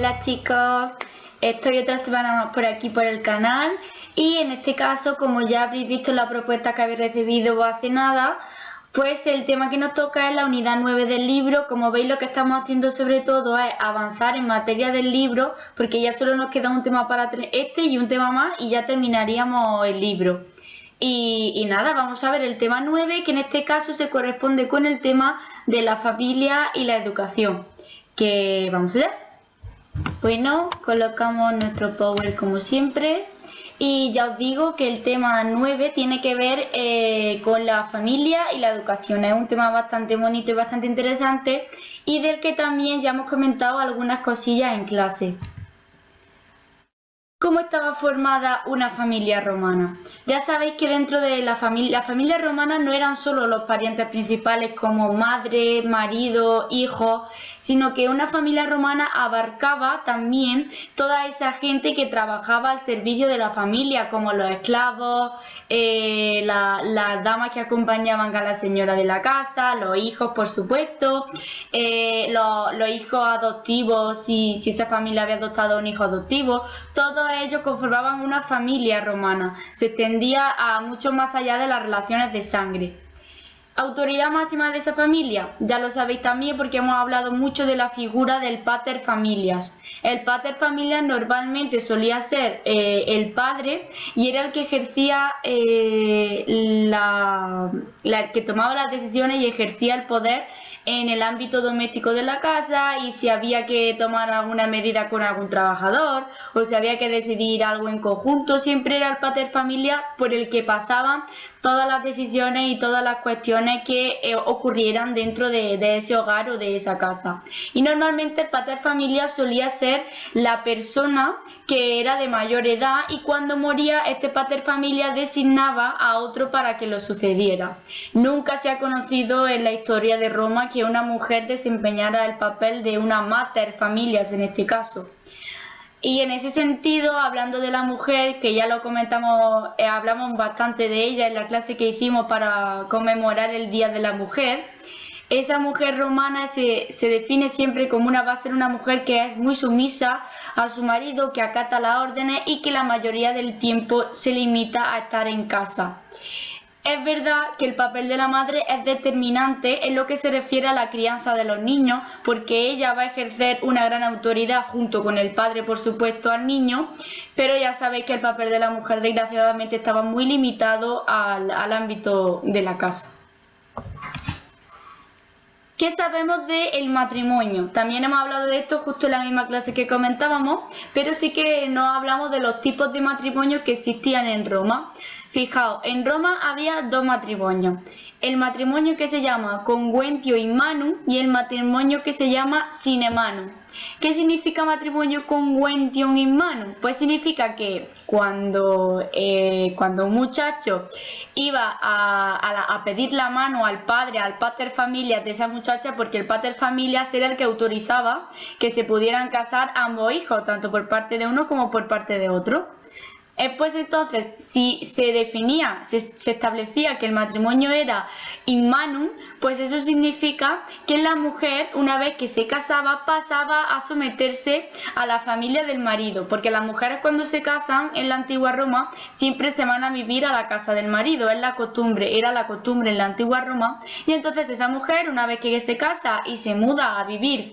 Hola chicos, estoy otra semana más por aquí por el canal y en este caso, como ya habréis visto la propuesta que habéis recibido hace nada, pues el tema que nos toca es la unidad 9 del libro. Como veis, lo que estamos haciendo sobre todo es avanzar en materia del libro, porque ya solo nos queda un tema para este y un tema más y ya terminaríamos el libro. Y nada, vamos a ver el tema 9, que en este caso se corresponde con el tema de la familia y la educación. Que vamos allá. Bueno, colocamos nuestro power como siempre y ya os digo que el tema 9 tiene que ver con la familia y la educación. Es un tema bastante bonito y bastante interesante y del que también ya hemos comentado algunas cosillas en clase. ¿Cómo estaba formada una familia romana? Ya sabéis que dentro de la familia romana no eran solo los parientes principales como madre, marido, hijos, sino que una familia romana abarcaba también toda esa gente que trabajaba al servicio de la familia, como los esclavos, las damas que acompañaban a la señora de la casa, los hijos, por supuesto, los hijos adoptivos, si esa familia había adoptado a un hijo adoptivo. Todos ellos conformaban una familia romana, se extendía a mucho más allá de las relaciones de sangre. Autoridad máxima de esa familia, ya lo sabéis también porque hemos hablado mucho de la figura del pater familias. El pater familias normalmente solía ser el padre y era el que ejercía, que tomaba las decisiones y ejercía el poder en el ámbito doméstico de la casa, y si había que tomar alguna medida con algún trabajador o si había que decidir algo en conjunto, siempre era el pater familias por el que pasaban todas las decisiones y todas las cuestiones que ocurrieran dentro de ese hogar o de esa casa. Y normalmente el pater familias solía ser la persona que era de mayor edad, y cuando moría este pater familias designaba a otro para que lo sucediera. Nunca se ha conocido en la historia de Roma que una mujer desempeñara el papel de una mater familias en este caso. Y en ese sentido, hablando de la mujer, que ya lo comentamos, hablamos bastante de ella en la clase que hicimos para conmemorar el Día de la Mujer, esa mujer romana se define siempre como va a ser una mujer que es muy sumisa a su marido, que acata las órdenes y que la mayoría del tiempo se limita a estar en casa. Es verdad que el papel de la madre es determinante en lo que se refiere a la crianza de los niños, porque ella va a ejercer una gran autoridad junto con el padre, por supuesto, al niño, pero ya sabéis que el papel de la mujer desgraciadamente estaba muy limitado al ámbito de la casa. ¿Qué sabemos del matrimonio? También hemos hablado de esto justo en la misma clase que comentábamos, pero sí que no hablamos de los tipos de matrimonio que existían en Roma. Fijaos, en Roma había dos matrimonios. El matrimonio que se llama conguentio in manu y el matrimonio que se llama sine manu. ¿Qué significa matrimonio conguentio in manu? Pues significa que cuando un muchacho iba a pedir la mano al padre, al pater familias de esa muchacha, porque el pater familias era el que autorizaba que se pudieran casar ambos hijos, tanto por parte de uno como por parte de otro. Pues entonces, si se definía, se establecía que el matrimonio era in manum, pues eso significa que la mujer, una vez que se casaba, pasaba a someterse a la familia del marido, porque las mujeres cuando se casan en la antigua Roma siempre se van a vivir a la casa del marido, es la costumbre, era la costumbre en la antigua Roma, y entonces esa mujer, una vez que se casa y se muda a vivir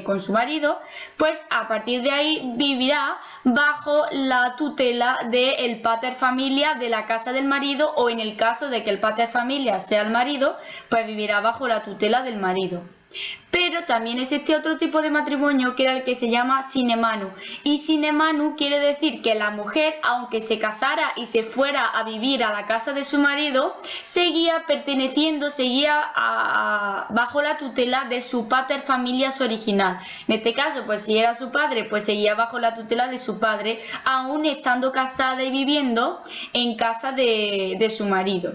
con su marido, pues a partir de ahí vivirá bajo la tutela del pater familias de la casa del marido, o en el caso de que el pater familias sea el marido, pues vivirá bajo la tutela del marido. Pero también existe otro tipo de matrimonio, que era el que se llama sine manu, y sine manu quiere decir que la mujer, aunque se casara y se fuera a vivir a la casa de su marido, seguía perteneciendo, bajo la tutela de su pater familias original. En este caso, pues si era su padre, pues seguía bajo la tutela de su padre, aún estando casada y viviendo en casa de su marido.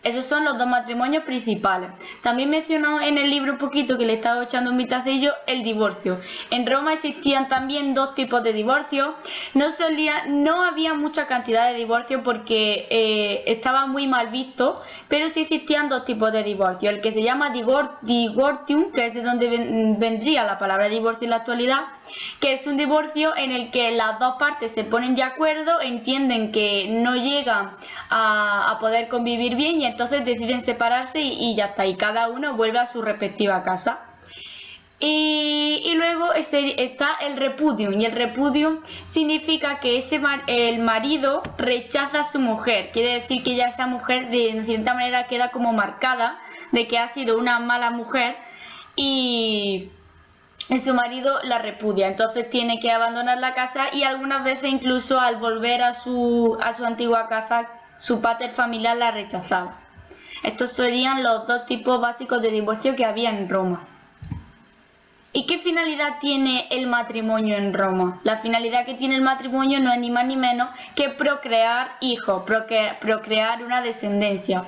Esos son los dos matrimonios principales. También mencionó en el libro un poquito, que le estaba echando un vistacillo, el divorcio. En Roma existían también dos tipos de divorcio. No había mucha cantidad de divorcio porque estaba muy mal visto, pero sí existían dos tipos de divorcio. El que se llama divortium, que es de donde vendría la palabra divorcio en la actualidad, que es un divorcio en el que las dos partes se ponen de acuerdo, entienden que no llegan a poder convivir bien y entonces deciden separarse y ya está, y cada uno vuelve a su respectiva casa. Y luego está el repudium, y el repudium significa que el marido rechaza a su mujer, quiere decir que ya esa mujer de cierta manera queda como marcada de que ha sido una mala mujer y su marido la repudia, entonces tiene que abandonar la casa y algunas veces incluso al volver a su antigua casa su pater familiar la rechazaba. Estos serían los dos tipos básicos de divorcio que había en Roma. ¿Y qué finalidad tiene el matrimonio en Roma? La finalidad que tiene el matrimonio no es ni más ni menos que procrear hijos, procrear una descendencia.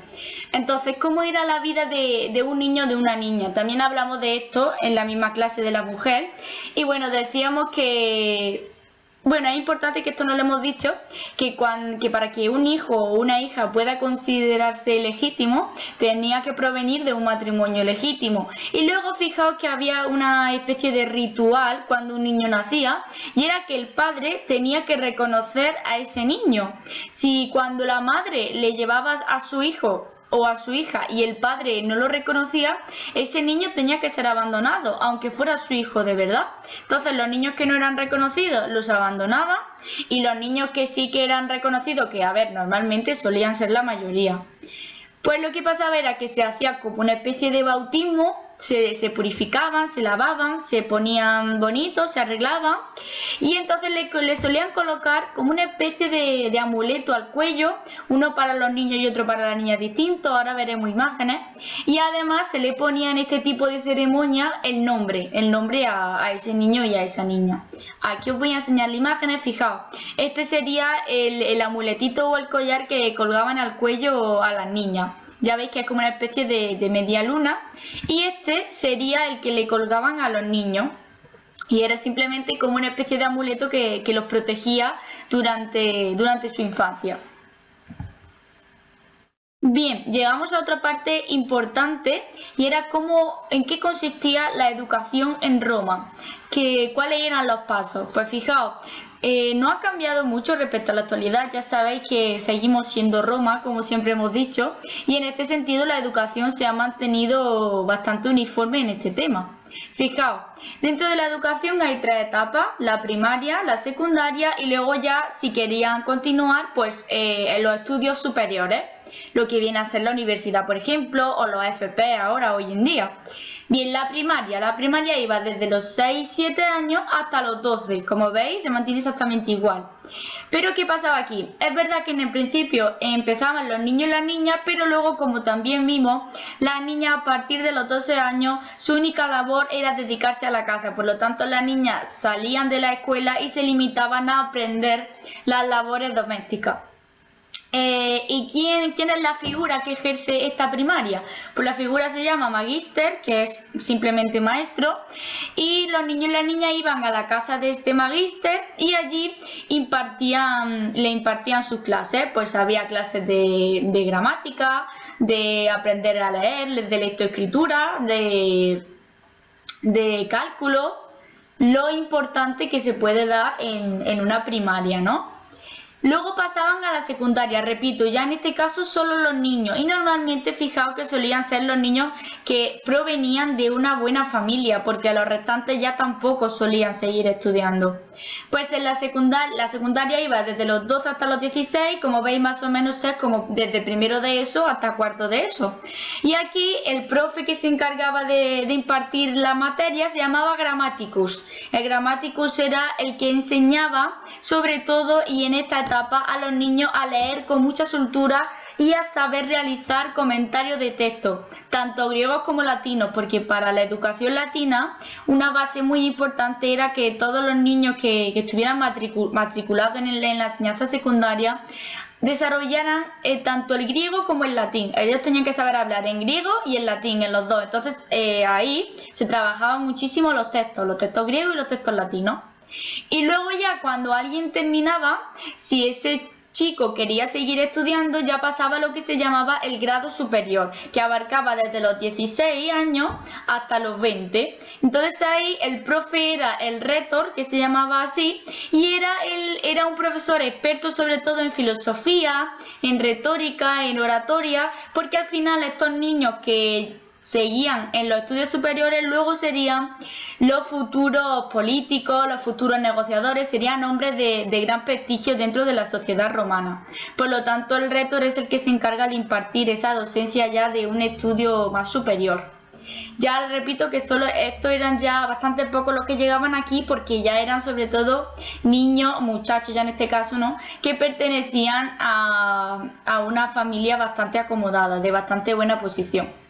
Entonces, ¿cómo era la vida de un niño o de una niña? También hablamos de esto en la misma clase de la mujer. Y bueno, decíamos que... Bueno, es importante que esto no lo hemos dicho, que para que un hijo o una hija pueda considerarse legítimo, tenía que provenir de un matrimonio legítimo. Y luego fijaos que había una especie de ritual cuando un niño nacía, y era que el padre tenía que reconocer a ese niño. Si cuando la madre le llevaba a su hijo o a su hija y el padre no lo reconocía, ese niño tenía que ser abandonado, aunque fuera su hijo de verdad. Entonces los niños que no eran reconocidos los abandonaban, y los niños que sí que eran reconocidos, que a ver, normalmente solían ser la mayoría, pues lo que pasaba era que se hacía como una especie de bautismo, se purificaban, se lavaban, se ponían bonitos, se arreglaban, y entonces le solían colocar como una especie de amuleto al cuello, uno para los niños y otro para las niñas distintos, ahora veremos imágenes, y además se le ponía en este tipo de ceremonia el nombre a ese niño y a esa niña. Aquí os voy a enseñar las imágenes, fijaos, este sería el amuletito o el collar que colgaban al cuello a las niñas. Ya veis que es como una especie de media luna, y este sería el que le colgaban a los niños, y era simplemente como una especie de amuleto que los protegía durante su infancia. Bien, llegamos a otra parte importante, y era en qué consistía la educación en Roma, cuáles eran los pasos. Pues fijaos, no ha cambiado mucho respecto a la actualidad, ya sabéis que seguimos siendo Roma, como siempre hemos dicho, y en este sentido la educación se ha mantenido bastante uniforme en este tema. Fijaos, dentro de la educación hay tres etapas: la primaria, la secundaria y luego ya, si querían continuar, pues en los estudios superiores, lo que viene a ser la universidad, por ejemplo, o los FP ahora, hoy en día. Bien, la primaria iba desde los 6-7 años hasta los 12, como veis, se mantiene exactamente igual. Pero ¿qué pasaba aquí? Es verdad que en el principio empezaban los niños y las niñas, pero luego, como también vimos, las niñas a partir de los 12 años su única labor era dedicarse a la casa, por lo tanto las niñas salían de la escuela y se limitaban a aprender las labores domésticas. ¿Y quién es la figura que ejerce esta primaria? Pues la figura se llama magister, que es simplemente maestro, y los niños y las niñas iban a la casa de este magister y allí le impartían sus clases. Pues había clases de gramática, de aprender a leer, de lectoescritura, de cálculo, lo importante que se puede dar en una primaria, ¿no? Luego pasaban a la secundaria, repito, ya en este caso solo los niños, y normalmente fijaos que solían ser los niños que provenían de una buena familia, porque a los restantes ya tampoco solían seguir estudiando. Pues en la secundaria iba desde los 12 hasta los 16, como veis más o menos es como desde primero de ESO hasta cuarto de ESO. Y aquí el profe que se encargaba de impartir la materia se llamaba Grammaticus. El Grammaticus era el que enseñaba sobre todo, y en esta etapa, a los niños a leer con mucha soltura y a saber realizar comentarios de texto, tanto griegos como latinos, porque para la educación latina una base muy importante era que todos los niños que estuvieran matriculados en la enseñanza secundaria desarrollaran tanto el griego como el latín. Ellos tenían que saber hablar en griego y en latín, en los dos. Entonces ahí se trabajaban muchísimo los textos griegos y los textos latinos. Y luego ya cuando alguien terminaba, si ese chico quería seguir estudiando, ya pasaba lo que se llamaba el grado superior, que abarcaba desde los 16 años hasta los 20. Entonces ahí el profe era el rector, que se llamaba así, y era un profesor experto sobre todo en filosofía, en retórica, en oratoria, porque al final estos niños que seguían en los estudios superiores luego serían los futuros políticos, los futuros negociadores, serían hombres de gran prestigio dentro de la sociedad romana. Por lo tanto, el rector es el que se encarga de impartir esa docencia ya de un estudio más superior. Ya repito que solo estos eran ya bastante pocos los que llegaban aquí, porque ya eran sobre todo niños, muchachos ya en este caso, ¿no?, que pertenecían a una familia bastante acomodada, de bastante buena posición.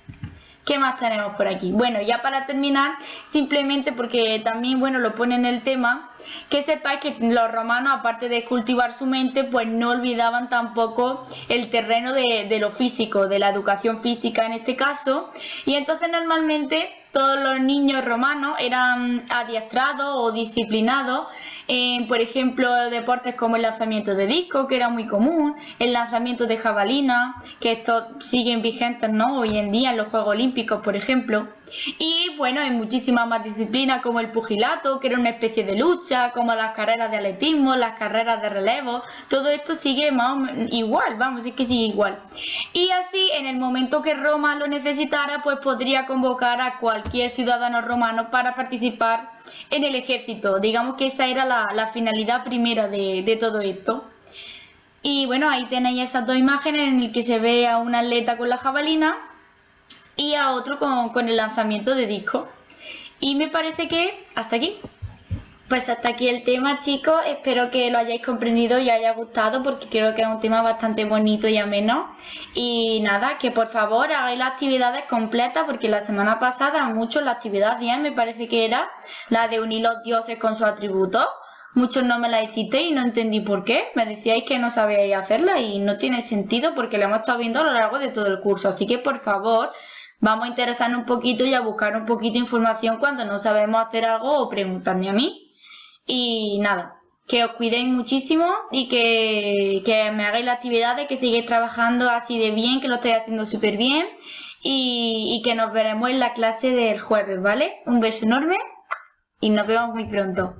¿Qué más tenemos por aquí? Bueno, ya para terminar, simplemente porque también, bueno, lo pone en el tema, que sepáis que los romanos, aparte de cultivar su mente, pues no olvidaban tampoco el terreno de lo físico, de la educación física en este caso, y entonces normalmente todos los niños romanos eran adiestrados o disciplinados en, por ejemplo, deportes como el lanzamiento de disco, que era muy común, el lanzamiento de jabalina, que estos siguen vigentes, ¿no?, hoy en día en los Juegos Olímpicos, por ejemplo. Y bueno, en muchísimas más disciplinas como el pugilato, que era una especie de lucha, como las carreras de atletismo, las carreras de relevo, todo esto sigue más o menos igual, vamos, es que sigue igual. Y así, en el momento que Roma lo necesitara, pues podría convocar a cualquier ciudadano romano para participar en el ejército. Digamos que esa era la finalidad primera de todo esto. Y bueno, ahí tenéis esas dos imágenes en las que se ve a un atleta con la jabalina y a otro con el lanzamiento de disco. Y me parece que hasta aquí. Pues hasta aquí el tema, chicos. Espero que lo hayáis comprendido y haya gustado, porque creo que es un tema bastante bonito y ameno. Y nada, que por favor hagáis las actividades completas, porque la semana pasada muchos, la actividad 10 me parece que era la de unir los dioses con sus atributos. Muchos no me la hicisteis y no entendí por qué. Me decíais que no sabíais hacerla y no tiene sentido, porque la hemos estado viendo a lo largo de todo el curso. Así que por favor, vamos a interesarnos un poquito y a buscar un poquito de información cuando no sabemos hacer algo, o preguntarme a mí. Y nada, que os cuidéis muchísimo y que me hagáis las actividades, que sigáis trabajando así de bien, que lo estáis haciendo súper bien, y que nos veremos en la clase del jueves, ¿vale? Un beso enorme y nos vemos muy pronto.